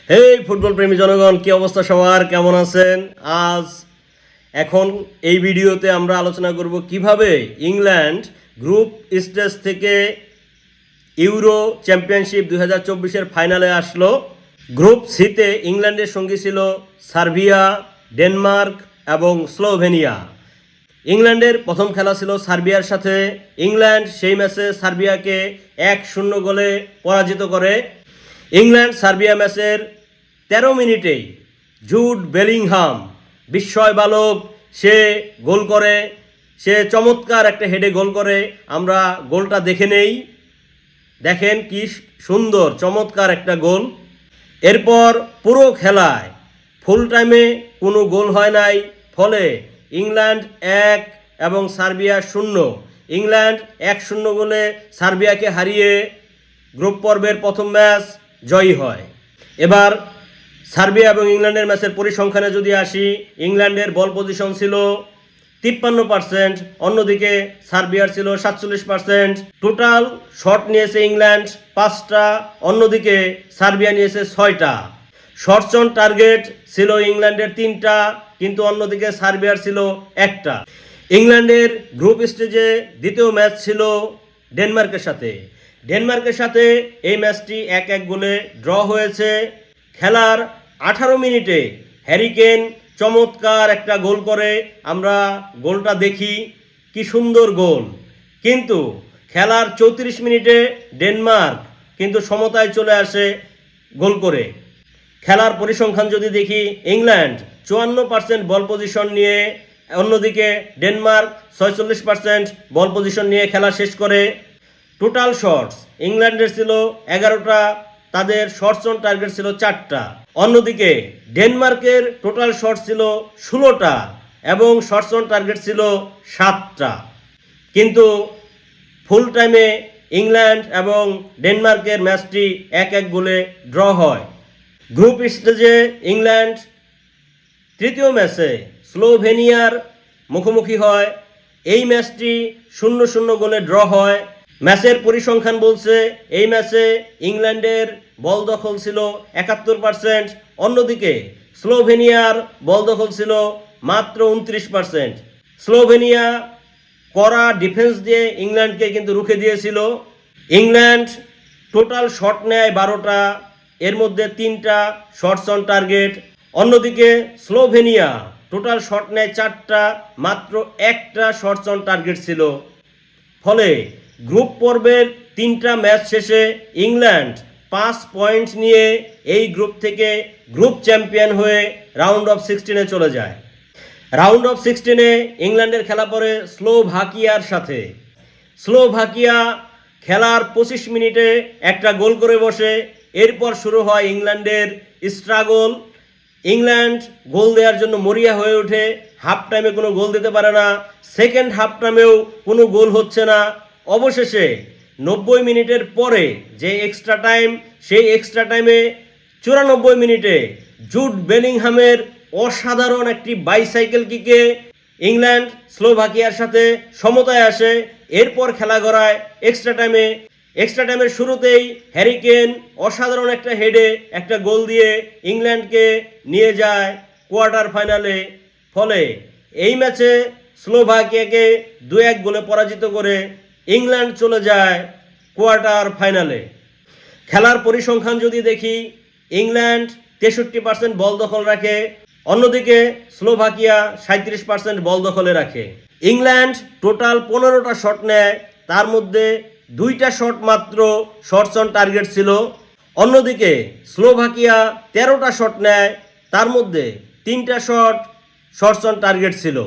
হেই football প্রেমী জনগণ, কি অবস্থা সবার, কেমন আছেন? এখন এই ভিডিওতে আমরা আলোচনা করব কিভাবে ইংল্যান্ড গ্রুপ স্টেজ থেকে ইউরো চ্যাম্পিয়নশিপ 2024-এর ফাইনালে আসলো। গ্রুপ সিতে ইংল্যান্ডের সঙ্গী ছিল সার্বিয়া, ডেনমার্ক এবং স্লোভেনিয়া। ইংল্যান্ডের প্রথম খেলা ছিল সার্বিয়ার সাথে। ইংল্যান্ড সেই ম্যাচে সার্বিয়াকে 1-0 গোলে পরাজিত করে। ইংল্যান্ড সার্বিয়া ম্যাচের 13 মিনিটেই জুড বেলিংহাম বিস্ময় বালক, সে গোল করে, সে চমৎকার একটা হেডে গোল করে। আমরা গোলটা দেখে নেই, দেখেন কি সুন্দর চমৎকার একটা গোল। এরপর পুরো খেলায় ফুল টাইমে কোনো গোল হয় নাই, ফলে ইংল্যান্ড 1 এবং সার্বিয়া 0। ইংল্যান্ড 1-0 গোলে সার্বিয়াকে হারিয়ে গ্রুপ পর্বের প্রথম ম্যাচ জয়ী হয়। এবার সার্বিয়া এবং ইংল্যান্ডের ম্যাচের পরিসংখ্যানে যদি আসি, ইংল্যান্ডের বল পজিশন ছিল 53%, অন্যদিকে সার্বিয়ার ছিল 47%। টোটাল শট নিয়েছে ইংল্যান্ড 5টা, অন্যদিকে সার্বিয়া নিয়েছে 6টা। শটস অন টার্গেট ছিল ইংল্যান্ডের 3টা, কিন্তু অন্যদিকে সার্বিয়ার ছিল 1টা। ইংল্যান্ডের গ্রুপ স্টেজে দ্বিতীয় ম্যাচ ছিল ডেনমার্কের সাথে। ডেনমার্কের সাথে এই ম্যাচটি 1-1 গোলে ড্র হয়েছে। খেলার 18 মিনিটে হ্যারি কেন চমৎকার একটা গোল করে। আমরা গোলটা দেখি, কি সুন্দর গোল। কিন্তু খেলার 34 মিনিটে ডেনমার্ক কিন্তু সমতায় চলে আসে গোল করে। খেলার পরিসংখ্যান যদি দেখি, ইংল্যান্ড 54% বল পজিশন নিয়ে, অন্যদিকে ডেনমার্ক 46% বল পজিশন নিয়ে খেলা শেষ করে। টোটাল শটস ইংল্যান্ডের ছিল 11টা, তাদের শটস অন টার্গেট ছিল 4টা। অন্যদিকে ডেনমার্কের টোটাল শট ছিল 16টা এবং শটস অন টার্গেট ছিল 7টা। কিন্তু ফুল টাইমে ইংল্যান্ড এবং ডেনমার্কের ম্যাচটি 1-1 গোলে ড্র হয়। গ্রুপ স্টেজে ইংল্যান্ড তৃতীয় ম্যাচে স্লোভেনিয়ার মুখোমুখি হয়। এই ম্যাচটি 0-0 গোলে ড্র হয়। ম্যাচের পরিসংখ্যান বলছে এই ম্যাচে ইংল্যান্ডের বল দখল ছিল 71%, অন্যদিকে স্লোভেনিয়ার বল দখল ছিল মাত্র 29%। স্লোভেনিয়া কড়া ডিফেন্স দিয়ে ইংল্যান্ডকে কিন্তু রুখে দিয়েছিল। ইংল্যান্ড টোটাল শট নেয় 12টা, এর মধ্যে 3টা শটস অন টার্গেট। অন্যদিকে স্লোভেনিয়া টোটাল শট নেয় 4টা, মাত্র 1টা শটস অন টার্গেট ছিল। ফলে গ্রুপ পর্বের 3টা ম্যাচ শেষে ইংল্যান্ড 5 পয়েন্ট নিয়ে এই গ্রুপ থেকে গ্রুপ চ্যাম্পিয়ন হয়ে রাউন্ড অফ 16-এ চলে যায়। রাউন্ড অফ 16-এ ইংল্যান্ডের খেলা পড়ে স্লোভাকিয়ার সাথে। স্লোভাকিয়া খেলার 25 মিনিটে একটা গোল করে বসে। এরপর শুরু হয় ইংল্যান্ডের স্ট্রাগল। ইংল্যান্ড গোল দেওয়ার জন্য মরিয়া হয়ে ওঠে। হাফ টাইমে কোনো গোল দিতে পারে না, সেকেন্ড হাফ টাইমেও কোনো গোল হচ্ছে না। অবশেষে 90 মিনিটের পরে যে এক্সট্রা টাইম, সেই এক্সট্রা টাইমে 94 মিনিটে জুড বেলিংহামের অসাধারণ একটি বাইসাইকেল কিকে ইংল্যান্ড স্লোভাকিয়ার সাথে সমতায় আসে। এরপর খেলা গড়ায় এক্সট্রা টাইমে। এক্সট্রা টাইমের শুরুতেই হ্যারি কেন অসাধারণ একটা হেডে একটা গোল দিয়ে ইংল্যান্ডকে নিয়ে যায় কোয়ার্টার ফাইনালে। ফলে এই ম্যাচে স্লোভাকিয়াকে 2-1 গোলে পরাজিত করে ইংল্যান্ড চলে যায় কোয়ার্টার ফাইনালে। খেলার পরিসংখ্যান যদি দেখি, ইংল্যান্ড 63% বল দখল রাখে, অন্যদিকে স্লোভাকিয়া 37% বল দখলে রাখে। ইংল্যান্ড টোটাল 15টা শট নেয়, তার মধ্যে 2টা শট মাত্র শটস অন টার্গেট ছিল। অন্যদিকে স্লোভাকিয়া 13টা শট নেয়, তার মধ্যে 3টা শট শটস অন টার্গেট ছিল।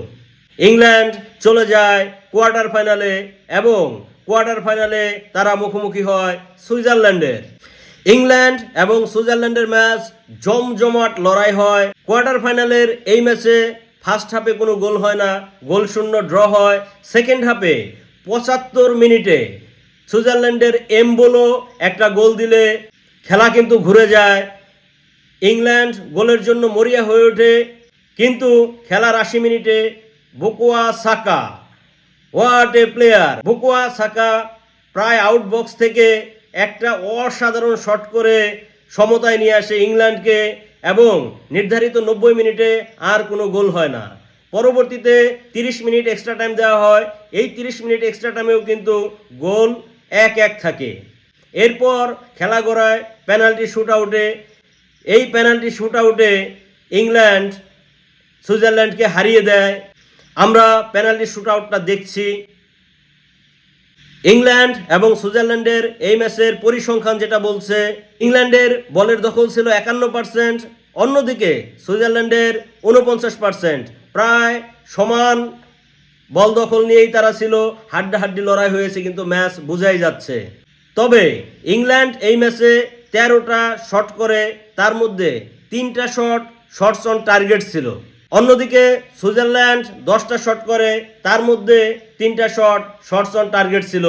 ইংল্যান্ড চলে যায় কোয়ার্টার ফাইনালে এবং কোয়ার্টার ফাইনালে তারা মুখোমুখি হয় সুইজারল্যান্ডের। ইংল্যান্ড এবং সুইজারল্যান্ডের ম্যাচ জমজমাট লড়াই হয়। কোয়ার্টার ফাইনালের এই ম্যাচে ফার্স্ট হাফে কোনো গোল হয় না, গোল শূন্য ড্র হয়। সেকেন্ড হাফে 75 মিনিটে সুইজারল্যান্ডের এমবোলো একটা গোল দিলে খেলা কিন্তু ঘুরে যায়। ইংল্যান্ড গোলের জন্য মরিয়া হয়ে ওঠে, কিন্তু খেলার 80 মিনিটে বুকোয়া সাকা, হোয়াট এ প্লেয়ার! বুকোয়া সাকা প্রায় আউটবক্স থেকে একটা অসাধারণ শট করে সমতায় নিয়ে আসে ইংল্যান্ডকে এবং নির্ধারিত 90 মিনিটে আর কোনো গোল হয় না। পরবর্তীতে 30 মিনিট এক্সট্রা টাইম দেওয়া হয়। এই 30 মিনিট এক্সট্রা টাইমেও কিন্তু গোল 1-1 থাকে। এরপর খেলা গড়ায় পেনাল্টি শুট আউটে। এই পেনাল্টি শুট আউটে ইংল্যান্ড সুইজারল্যান্ডকে হারিয়ে দেয়। আমরা পেনাল্টি শুট আউটটা দেখছি। ইংল্যান্ড এবং সুইজারল্যান্ডের এই ম্যাচের পরিসংখ্যান যেটা বলছে, ইংল্যান্ডের বলের দখল ছিল 51%, অন্যদিকে সুইজারল্যান্ডের 49%। প্রায় সমান বল দখল নিয়েই তারা ছিল, হাড্ডাহাড্ডি লড়াই হয়েছে, কিন্তু ম্যাচ বোঝাই যাচ্ছে। তবে ইংল্যান্ড এই ম্যাচে 13টা শট করে, তার মধ্যে 3টা শটস অন টার্গেট ছিল। অন্যদিকে সুইজারল্যান্ড 10টা শট করে, তার মধ্যে 3টা শটস অন টার্গেট ছিল।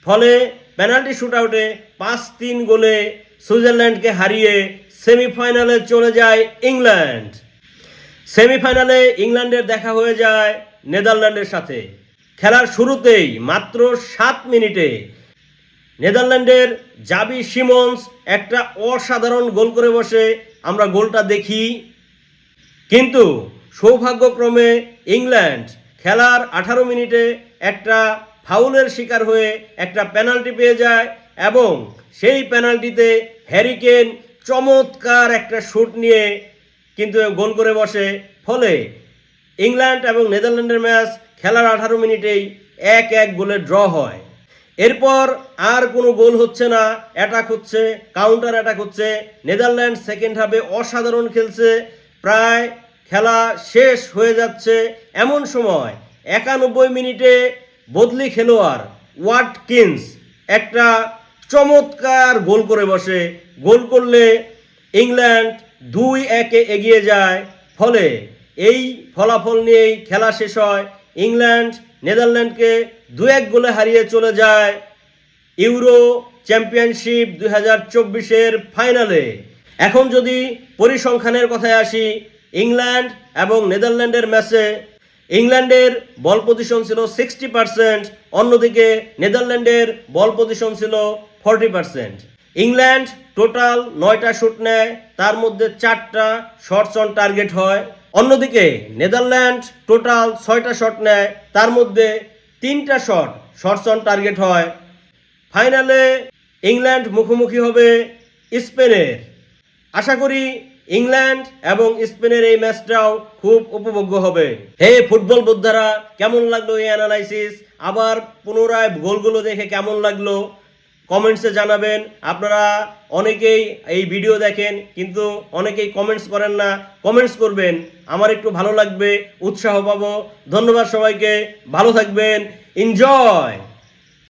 ফলে পেনাল্টি শুট আউটে 5-3 গোলে সুইজারল্যান্ডকে হারিয়ে সেমিফাইনালে চলে যায় ইংল্যান্ড। সেমিফাইনালে ইংল্যান্ডের দেখা হয়ে যায় নেদারল্যান্ডের সাথে। খেলার শুরুতেই মাত্র 7 মিনিটে নেদারল্যান্ডের জাবি সিমন্স একটা অসাধারণ গোল করে বসে। আমরা গোলটা দেখি, কিন্তু সৌভাগ্যক্রমে ইংল্যান্ড খেলার 18 মিনিটে একটা ফাউলের শিকার হয়ে একটা পেনাল্টি পেয়ে যায় এবং সেই পেনাল্টিতে হ্যারি কেন চমৎকার একটা শুট নিয়ে কিন্তু গোল করে বসে। ফলে ইংল্যান্ড এবং নেদারল্যান্ডের ম্যাচ খেলার 18 মিনিটেই 1-1 গোলে ড্র হয়। এরপর আর কোনো গোল হচ্ছে না, অ্যাটাক হচ্ছে, কাউন্টার অ্যাটাক হচ্ছে। নেদারল্যান্ড সেকেন্ড হাফে অসাধারণ খেলছে, প্রায় খেলা শেষ হয়ে যাচ্ছে। এমন সময় 91 মিনিটে বদলি খেলোয়াড় ওয়াটকিন্স একটা চমৎকার গোল করে বসে। গোল করলে ইংল্যান্ড 2-1 এগিয়ে যায়। ফলে এই ফলাফল নিয়েই খেলা শেষ হয়। ইংল্যান্ড নেদারল্যান্ডকে 2-1 গোলে হারিয়ে চলে যায় ইউরো চ্যাম্পিয়নশিপ 2024-এর ফাইনালে। এখন যদি পরিসংখ্যানের কথায় আসি, ইংল্যান্ড এবং নেদারল্যান্ডের ম্যাচে ইংল্যান্ডের বল পজিশন ছিল 60%, অন্যদিকে নেদারল্যান্ডের বল পজিশন ছিল 40%। ইংল্যান্ড টোটাল 9টা শুট নেয়, তার মধ্যে 4টা শটস অন টার্গেট হয়। অন্যদিকে নেদারল্যান্ড টোটাল 6টা শট নেয়, তার মধ্যে 3টা শটস অন টার্গেট হয়। ফাইনালে ইংল্যান্ড মুখোমুখি হবে স্পেনের। আশা করি ইংল্যান্ড এবং স্পেনের এই ম্যাচটাও খুব উপভোগ্য হবে। হে ফুটবল বোদ্ধারা, কেমন লাগলো এই অ্যানালাইসিস? আবার পুনরায় গোলগুলো দেখে কেমন লাগলো কমেন্টসে জানাবেন। আপনারা অনেকেই এই ভিডিও দেখেন, কিন্তু অনেকেই কমেন্টস করেন না। কমেন্টস করবেন, আমার একটু ভালো লাগবে, উৎসাহ পাবো। ধন্যবাদ সবাইকে, ভালো থাকবেন, এনজয়।